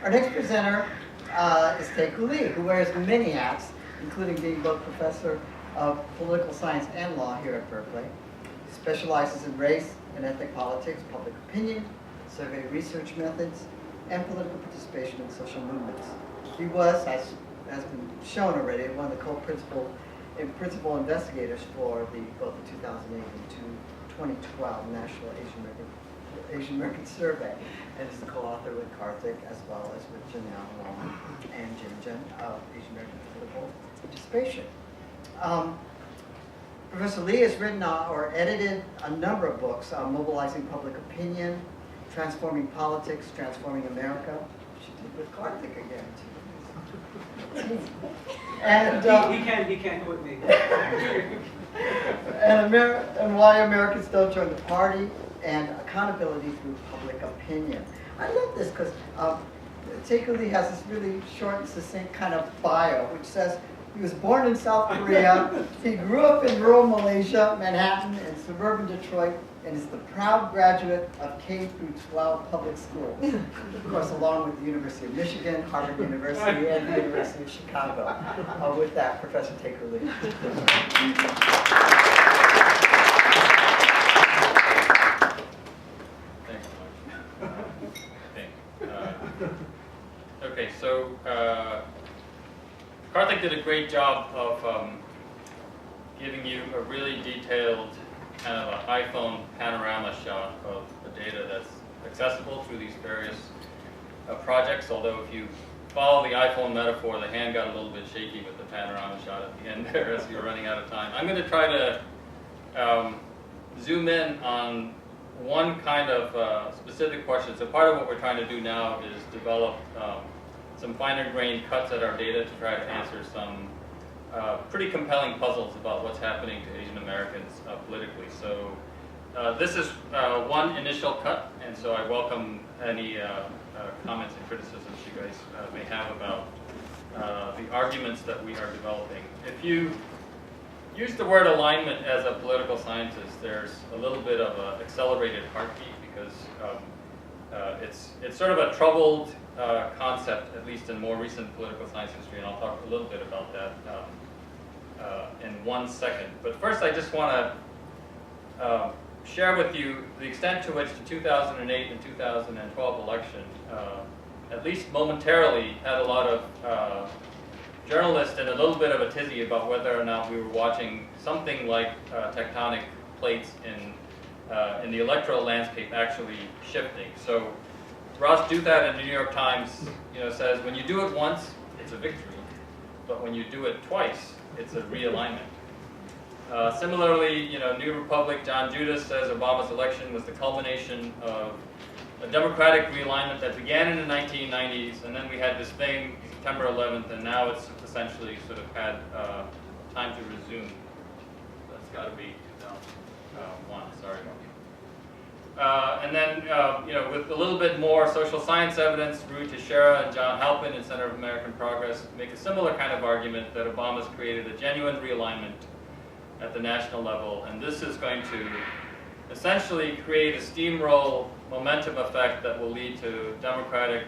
Our next presenter is Taeku Lee, who wears many hats, including being both professor of political science and law here at Berkeley. He specializes in race and ethnic politics, public opinion, survey research methods, and political participation in social movements. He was, as has been shown already, one of the principal investigators for both the 2008 and 2012 National Asian American Survey, and is the co-author with Karthik as well as with Janelle Wong and Jin of Asian American Political Participation. Professor Lee has written or edited a number of books on mobilizing public opinion, transforming politics, transforming America. She did with Karthik again, too. And he can't quit me. and why Americans don't join the party, and accountability through public opinion. I love this because Taeku Lee has this really short and succinct kind of bio, which says he was born in South Korea, he grew up in rural Malaysia, Manhattan, and suburban Detroit, and is the proud graduate of K through 12 public schools. Of course, along with the University of Michigan, Harvard University, and the University of Chicago. With that, Professor Taeku Lee. Thanks so much. Okay, so Karthik did a great job of giving you a really detailed kind of an iPhone panorama shot of the data that's accessible through these various projects, although if you follow the iPhone metaphor, the hand got a little bit shaky with the panorama shot at the end there as you're running out of time. I'm going to try to zoom in on one kind of specific question. So part of what we're trying to do now is develop some finer-grained cuts at our data to try to answer some pretty compelling puzzles about what's happening to Asian Americans politically. So this is one initial cut, and so I welcome any comments and criticisms you guys may have about the arguments that we are developing. If you use the word alignment as a political scientist, there's a little bit of an accelerated heartbeat because it's sort of a troubled concept, at least in more recent political science history, and I'll talk a little bit about that in 1 second. But first, I just want to share with you the extent to which the 2008 and 2012 election, at least momentarily, had a lot of journalists and a little bit of a tizzy about whether or not we were watching something like tectonic plates in the electoral landscape actually shifting. So Ross Douthat in the New York Times, says when you do it once, it's a victory, but when you do it twice, it's a realignment. Similarly, New Republic, John Judas says Obama's election was the culmination of a democratic realignment that began in the 1990s, and then we had this thing, September 11th, and now it's essentially sort of had time to resume. That's got to be 2001, sorry. And then, with a little bit more social science evidence, Rui Teixeira and John Halpin in Center of American Progress make a similar kind of argument that Obama's created a genuine realignment at the national level, and this is going to essentially create a steamroll momentum effect that will lead to Democratic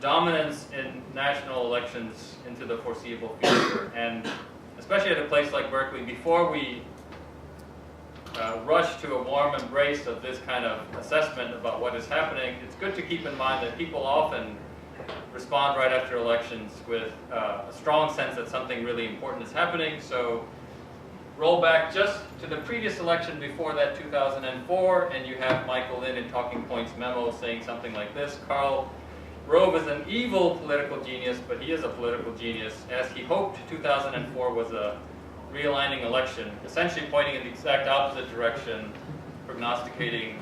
dominance in national elections into the foreseeable future. And especially at a place like Berkeley, before we rush to a warm embrace of this kind of assessment about what is happening, it's good to keep in mind that people often respond right after elections with a strong sense that something really important is happening. So roll back just to the previous election before that, 2004, and you have Michael Lynn in Talking Points memo saying something like this: Karl Rove is an evil political genius, but he is a political genius, as he hoped 2004 was a realigning election, essentially pointing in the exact opposite direction, prognosticating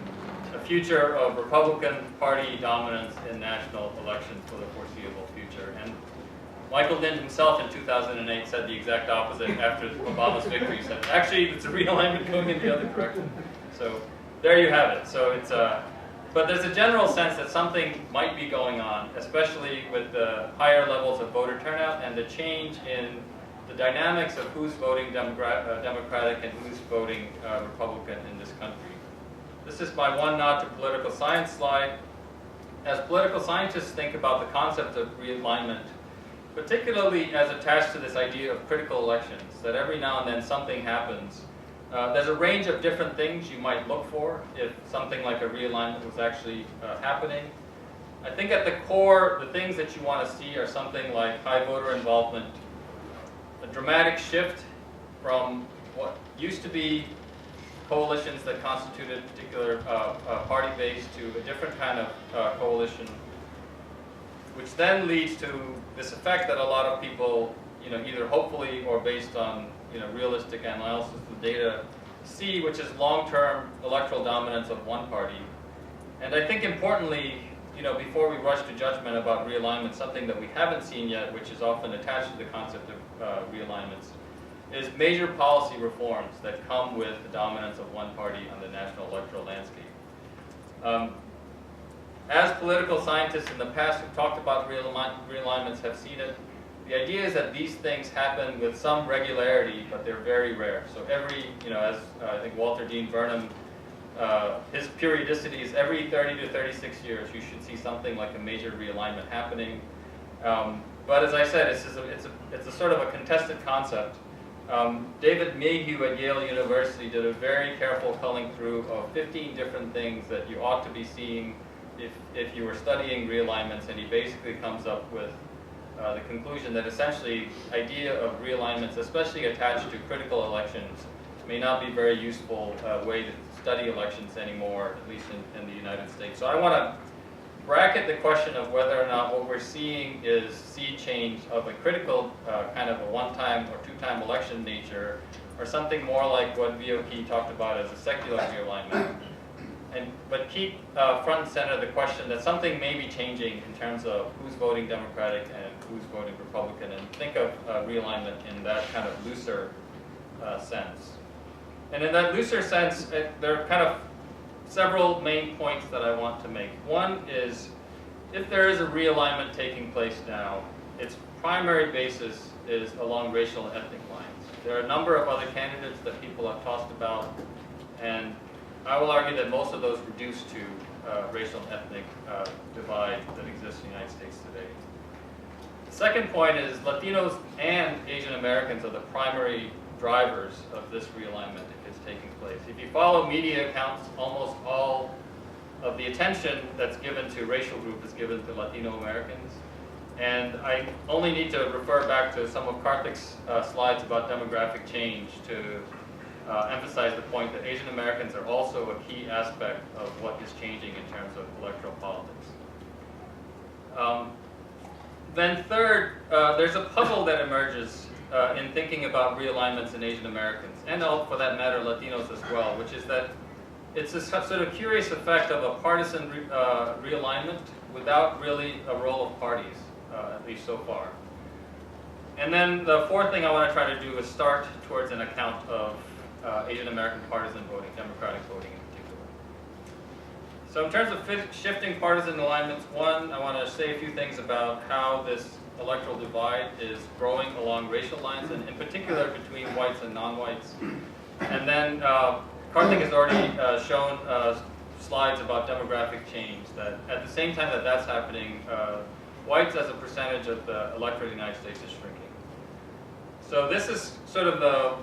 a future of Republican Party dominance in national elections for the foreseeable future. And Michael Lynn himself in 2008 said the exact opposite after Obama's victory. He said, actually, it's a realignment going in the other direction. So there you have it. So it's but there's a general sense that something might be going on, especially with the higher levels of voter turnout and the change in the dynamics of who's voting Democratic and who's voting Republican in this country. This is my one nod to political science slide. as political scientists think about the concept of realignment, particularly as attached to this idea of critical elections, that every now and then something happens. There's a range of different things you might look for if something like a realignment was actually happening. I think at the core, the things that you want to see are something like high voter involvement, a dramatic shift from what used to be coalitions that constituted a particular party base to a different kind of coalition, which then leads to this effect that a lot of people, either hopefully or based on realistic analysis of the data, see, which is long-term electoral dominance of one party. And I think importantly, before we rush to judgment about realignment, something that we haven't seen yet, which is often attached to the concept of realignments, is major policy reforms that come with the dominance of one party on the national electoral landscape. As political scientists in the past who've talked about realignments have seen it, the idea is that these things happen with some regularity, but they're very rare. So every, as I think Walter Dean Burnham, his periodicity is every 30 to 36 years, you should see something like a major realignment happening. But as I said, it's a sort of a contested concept. David Mayhew at Yale University did a very careful culling through of 15 different things that you ought to be seeing if you were studying realignments, and he basically comes up with the conclusion that essentially idea of realignments, especially attached to critical elections, may not be a very useful way to study elections anymore, at least in the United States. So I want to bracket the question of whether or not what we're seeing is sea change of a critical kind of a one-time or two-time election nature, or something more like what VOK talked about as a secular realignment. But keep front and center the question that something may be changing in terms of who's voting Democratic and who's voting Republican, and think of realignment in that kind of looser sense. And in that looser sense, there are kind of several main points that I want to make. One is, if there is a realignment taking place now, its primary basis is along racial and ethnic lines. There are a number of other candidates that people have talked about, and I will argue that most of those reduce to racial and ethnic divide that exists in the United States today. The second point is Latinos and Asian Americans are the primary drivers of this realignment if it's taking place. If you follow media accounts, almost all of the attention that's given to racial group is given to Latino Americans. And I only need to refer back to some of Karthik's slides about demographic change to emphasize the point that Asian Americans are also a key aspect of what is changing in terms of electoral politics. Then third, there's a puzzle that emerges in thinking about realignments in Asian Americans, and for that matter Latinos as well, which is that it's a sort of curious effect of a partisan realignment without really a role of parties, at least so far. And then the fourth thing I want to try to do is start towards an account of Asian American partisan voting, Democratic voting in particular. So in terms of shifting partisan alignments, one, I want to say a few things about how this electoral divide is growing along racial lines, and in particular between whites and non-whites. And then Karthik has already shown slides about demographic change, that at the same time that that's happening, whites as a percentage of the electorate of the United States is shrinking. So this is sort of the,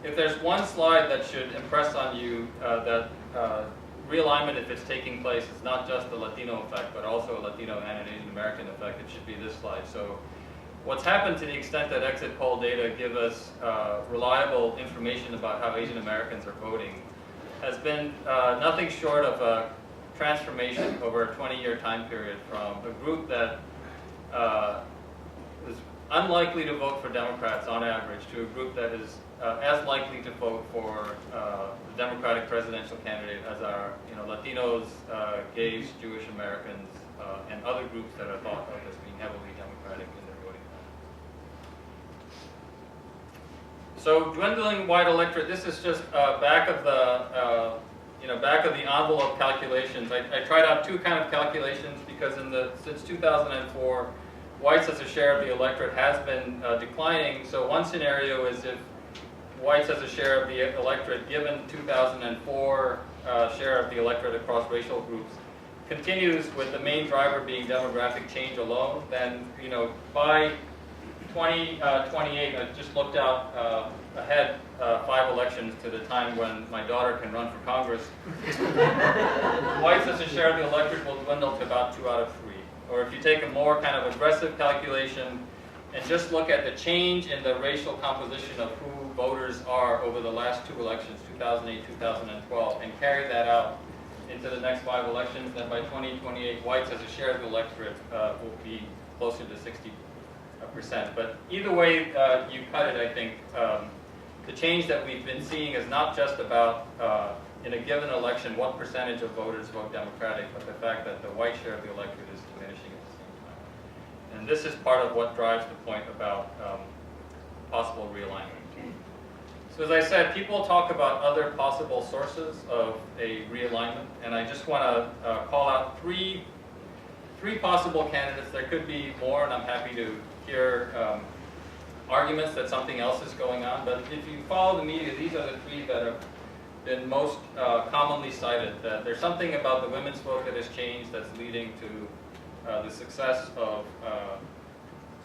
if there's one slide that should impress on you that realignment, if it's taking place, is not just the Latino effect, but also a Latino and an Asian American effect, it should be this slide. So what's happened, to the extent that exit poll data give us reliable information about how Asian Americans are voting, has been nothing short of a transformation over a 20-year time period from a group that is unlikely to vote for Democrats on average to a group that is as likely to vote for the Democratic presidential candidate as are Latinos, gays, Jewish Americans, and other groups that are thought of as being heavily Democratic in their voting patterns. So dwindling white electorate, this is just back of the envelope calculations. I tried out two kind of calculations because since 2004, whites as a share of the electorate has been declining. So one scenario is if whites as a share of the electorate, given 2004 share of the electorate across racial groups, continues with the main driver being demographic change alone, then by 2028, I just looked out ahead 5 elections to the time when my daughter can run for Congress. Whites as a share of the electorate will dwindle to about 2 out of 3. Or if you take a more kind of aggressive calculation and just look at the change in the racial composition of who voters are over the last 2 elections, 2008, 2012, and carry that out into the next 5 elections, then by 2028, whites as a share of the electorate will be closer to 60%. But either way you cut it, I think the change that we've been seeing is not just about, in a given election, what percentage of voters vote Democratic, but the fact that the white share of the electorate is diminishing at the same time. And this is part of what drives the point about possible realignment. So as I said, people talk about other possible sources of a realignment, and I just want to call out three possible candidates. There could be more, and I'm happy to hear arguments that something else is going on. But if you follow the media, these are the 3 that have been most commonly cited. That there's something about the women's vote that has changed that's leading to the success of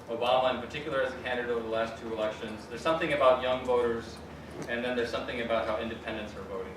Obama in particular as a candidate over the last 2 elections. There's something about young voters, and then there's something about how independents are voting.